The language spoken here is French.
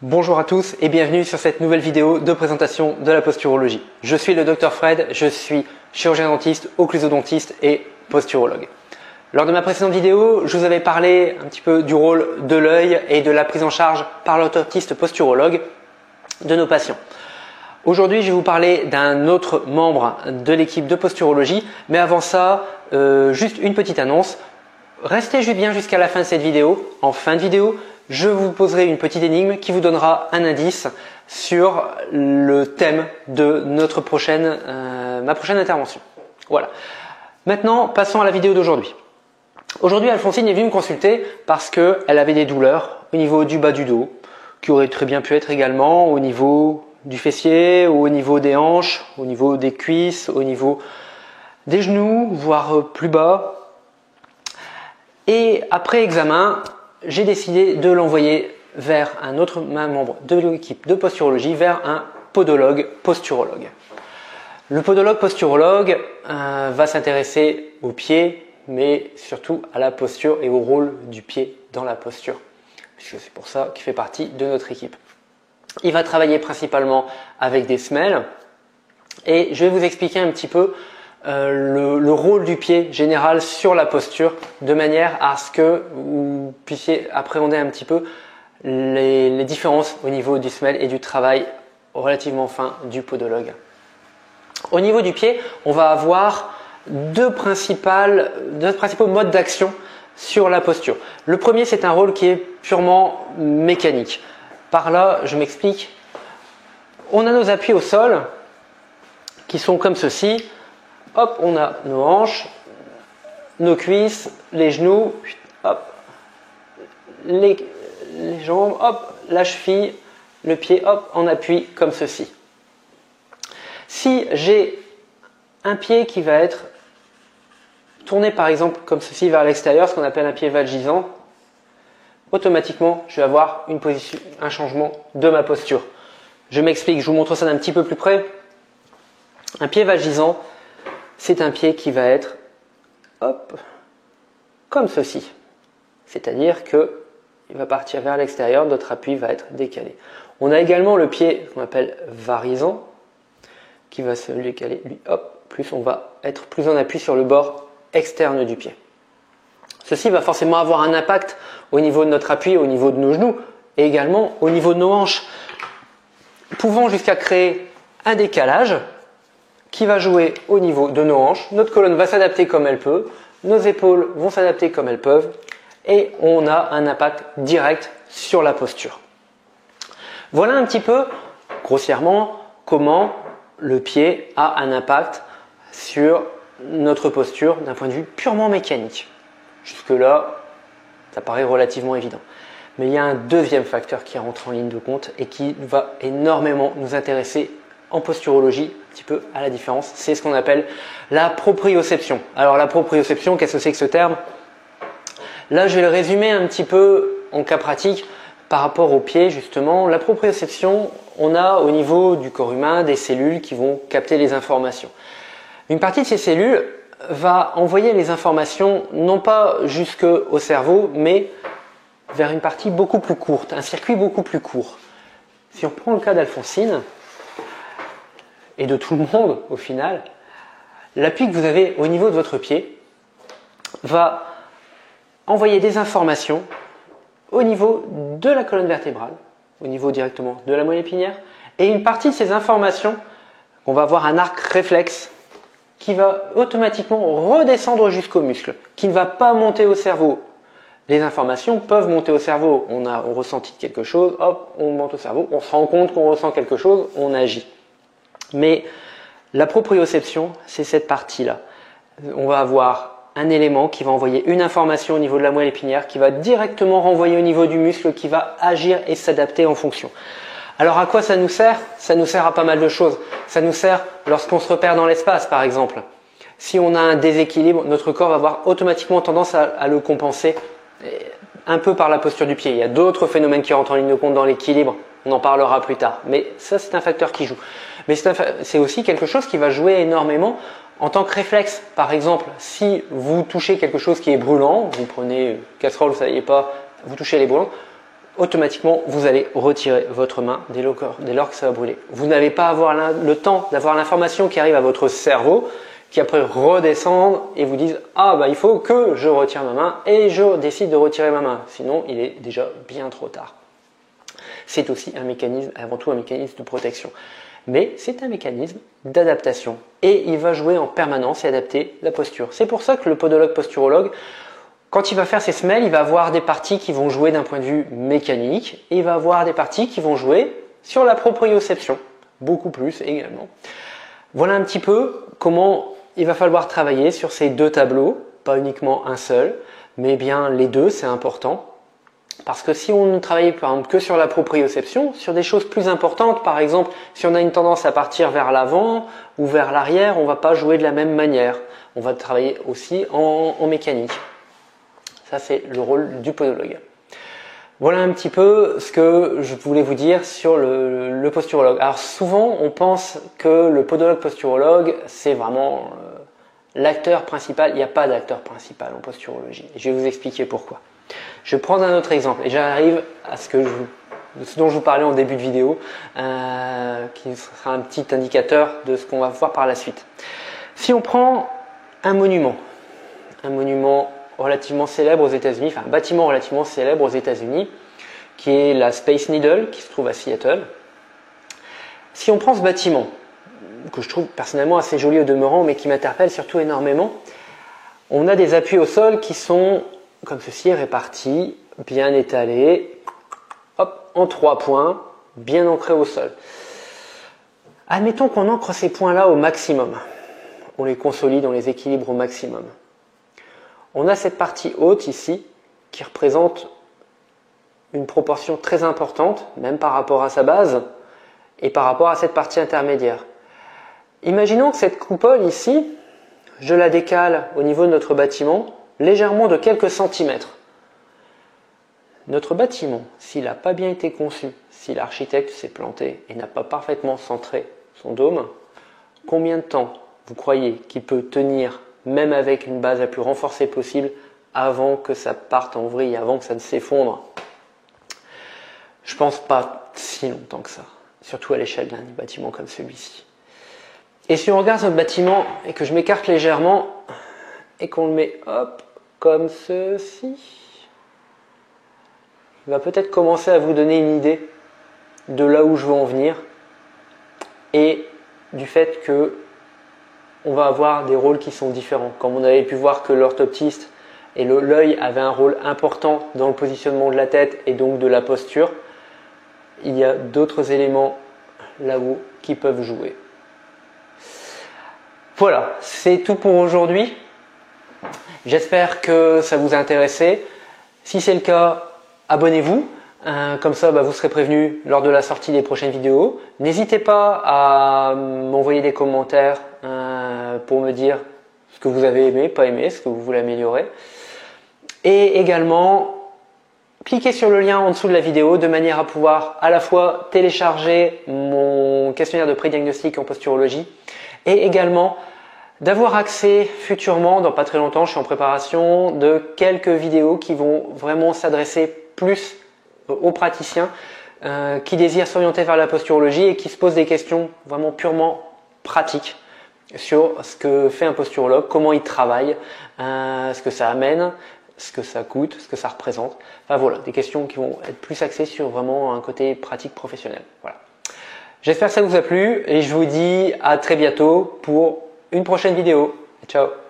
Bonjour à tous et bienvenue sur cette nouvelle vidéo de présentation de la posturologie. Je suis le Dr Fred, je suis chirurgien dentiste, occlusodontiste et posturologue. Lors de ma précédente vidéo, je vous avais parlé un petit peu du rôle de l'œil et de la prise en charge par l'orthoptiste posturologue de nos patients. Aujourd'hui, je vais vous parler d'un autre membre de l'équipe de posturologie, mais avant ça, juste une petite annonce. Restez bien jusqu'à la fin de cette vidéo. En fin de vidéo, je vous poserai une petite énigme qui vous donnera un indice sur le thème de ma prochaine intervention. Voilà. Maintenant, passons à la vidéo d'aujourd'hui. Aujourd'hui, Alphonsine est venue me consulter parce qu'elle avait des douleurs au niveau du bas du dos, qui auraient très bien pu être également au niveau du fessier, au niveau des hanches, au niveau des cuisses, au niveau des genoux, voire plus bas. Et après examen, j'ai décidé de l'envoyer vers un membre de l'équipe de posturologie, vers un podologue posturologue. Le podologue posturologue va s'intéresser aux pieds, mais surtout à la posture et au rôle du pied dans la posture, puisque c'est pour ça qu'il fait partie de notre équipe. Il va travailler principalement avec des semelles et je vais vous expliquer un petit peu le rôle du pied général sur la posture, de manière à ce que vous puissiez appréhender un petit peu les différences au niveau du semelle et du travail relativement fin du podologue. Au niveau du pied, on va avoir deux principaux modes d'action sur la posture. Le premier, c'est un rôle qui est purement mécanique. Par là, je m'explique. On a nos appuis au sol qui sont comme ceci. Hop, on a nos hanches, nos cuisses, les genoux, hop, les jambes, hop, la cheville, le pied, hop, en appui comme ceci. Si j'ai un pied qui va être tourné par exemple comme ceci vers l'extérieur, ce qu'on appelle un pied valgisant, automatiquement je vais avoir un changement de ma posture. Je m'explique, je vous montre ça d'un petit peu plus près. Un pied valgisant, c'est un pied qui va être hop, comme ceci. C'est-à-dire qu'il va partir vers l'extérieur, notre appui va être décalé. On a également le pied qu'on appelle varisant, qui va se décaler, lui, hop, plus on va être plus en appui sur le bord externe du pied. Ceci va forcément avoir un impact au niveau de notre appui, au niveau de nos genoux, et également au niveau de nos hanches, pouvant jusqu'à créer un décalage qui va jouer au niveau de nos hanches. Notre colonne va s'adapter comme elle peut, nos épaules vont s'adapter comme elles peuvent et on a un impact direct sur la posture. Voilà un petit peu, grossièrement, comment le pied a un impact sur notre posture d'un point de vue purement mécanique. Jusque-là, ça paraît relativement évident. Mais il y a un deuxième facteur qui rentre en ligne de compte et qui va énormément nous intéresser en posturologie, un petit peu à la différence, c'est ce qu'on appelle la proprioception. Alors la proprioception, qu'est-ce que c'est que ce terme? Là, je vais le résumer un petit peu en cas pratique par rapport au pied justement. La proprioception, on a au niveau du corps humain des cellules qui vont capter les informations. Une partie de ces cellules va envoyer les informations non pas jusqu'au cerveau, mais vers une partie beaucoup plus courte, un circuit beaucoup plus court. Si on prend le cas d'Alphonsine, et de tout le monde au final, l'appui que vous avez au niveau de votre pied va envoyer des informations au niveau de la colonne vertébrale, au niveau directement de la moelle épinière, et une partie de ces informations, on va avoir un arc réflexe qui va automatiquement redescendre jusqu'au muscle, qui ne va pas monter au cerveau. Les informations peuvent monter au cerveau, on ressenti quelque chose, hop, on monte au cerveau, on se rend compte qu'on ressent quelque chose, on agit. Mais la proprioception, c'est cette partie-là. On va avoir un élément qui va envoyer une information au niveau de la moelle épinière, qui va directement renvoyer au niveau du muscle, qui va agir et s'adapter en fonction. Alors à quoi ça nous sert? Ça nous sert à pas mal de choses. Ça nous sert lorsqu'on se repère dans l'espace, par exemple. Si on a un déséquilibre, notre corps va avoir automatiquement tendance à le compenser un peu par la posture du pied. Il y a d'autres phénomènes qui rentrent en ligne de compte dans l'équilibre. On en parlera plus tard. Mais ça, c'est un facteur qui joue. Mais c'est aussi quelque chose qui va jouer énormément en tant que réflexe. Par exemple, si vous touchez quelque chose qui est brûlant, vous prenez une casserole, vous ne saviez pas, vous touchez les brûlants, automatiquement vous allez retirer votre main dès lors que ça va brûler. Vous n'allez pas avoir le temps d'avoir l'information qui arrive à votre cerveau, qui après redescend et vous disent « Ah bah il faut que je retire ma main » et je décide de retirer ma main. Sinon il est déjà bien trop tard. C'est aussi un mécanisme, avant tout un mécanisme de protection. Mais c'est un mécanisme d'adaptation et il va jouer en permanence et adapter la posture. C'est pour ça que le podologue posturologue, quand il va faire ses semelles, il va avoir des parties qui vont jouer d'un point de vue mécanique et il va avoir des parties qui vont jouer sur la proprioception, beaucoup plus également. Voilà un petit peu comment il va falloir travailler sur ces deux tableaux, pas uniquement un seul, mais bien les deux, c'est important. Parce que si on ne travaille par exemple que sur la proprioception, sur des choses plus importantes, par exemple, si on a une tendance à partir vers l'avant ou vers l'arrière, on ne va pas jouer de la même manière. On va travailler aussi en mécanique. Ça, c'est le rôle du podologue. Voilà un petit peu ce que je voulais vous dire sur le posturologue. Alors souvent, on pense que le podologue posturologue, c'est vraiment l'acteur principal. Il n'y a pas d'acteur principal en posturologie. Je vais vous expliquer pourquoi. Je vais prendre un autre exemple et j'arrive à ce dont je vous parlais en début de vidéo, qui sera un petit indicateur de ce qu'on va voir par la suite. Si on prend un monument relativement célèbre aux États-Unis, enfin un bâtiment relativement célèbre aux États-Unis, qui est la Space Needle, qui se trouve à Seattle. Si on prend ce bâtiment, que je trouve personnellement assez joli au demeurant, mais qui m'interpelle surtout énormément, on a des appuis au sol qui sont comme ceci, répartis, bien étalés, hop, en 3 points, bien ancrés au sol. Admettons qu'on ancre ces points-là au maximum. On les consolide, on les équilibre au maximum. On a cette partie haute ici, qui représente une proportion très importante, même par rapport à sa base, et par rapport à cette partie intermédiaire. Imaginons que cette coupole ici, je la décale au niveau de notre bâtiment, légèrement de quelques centimètres. Notre bâtiment, s'il n'a pas bien été conçu, si l'architecte s'est planté et n'a pas parfaitement centré son dôme, combien de temps vous croyez qu'il peut tenir, même avec une base la plus renforcée possible, avant que ça parte en vrille, avant que ça ne s'effondre? Je pense pas si longtemps que ça, surtout à l'échelle d'un bâtiment comme celui-ci. Et si on regarde notre bâtiment et que je m'écarte légèrement et qu'on le met hop, comme ceci, il va peut-être commencer à vous donner une idée de là où je veux en venir et du fait que on va avoir des rôles qui sont différents. Comme on avait pu voir que l'orthoptiste et l'œil avaient un rôle important dans le positionnement de la tête et donc de la posture, il y a d'autres éléments là-haut qui peuvent jouer. Voilà, c'est tout pour aujourd'hui. J'espère que ça vous a intéressé. Si c'est le cas, abonnez-vous. Comme ça, vous serez prévenu lors de la sortie des prochaines vidéos. N'hésitez pas à m'envoyer des commentaires pour me dire ce que vous avez aimé, pas aimé, ce que vous voulez améliorer. Et également, cliquez sur le lien en dessous de la vidéo de manière à pouvoir à la fois télécharger mon questionnaire de pré-diagnostic en posturologie et également d'avoir accès futurement, dans pas très longtemps, je suis en préparation, de quelques vidéos qui vont vraiment s'adresser plus aux praticiens qui désirent s'orienter vers la posturologie et qui se posent des questions vraiment purement pratiques sur ce que fait un posturologue, comment il travaille, ce que ça amène, ce que ça coûte, ce que ça représente. Enfin voilà, des questions qui vont être plus axées sur vraiment un côté pratique professionnel. Voilà. J'espère que ça vous a plu et je vous dis à très bientôt pour une prochaine vidéo. Ciao!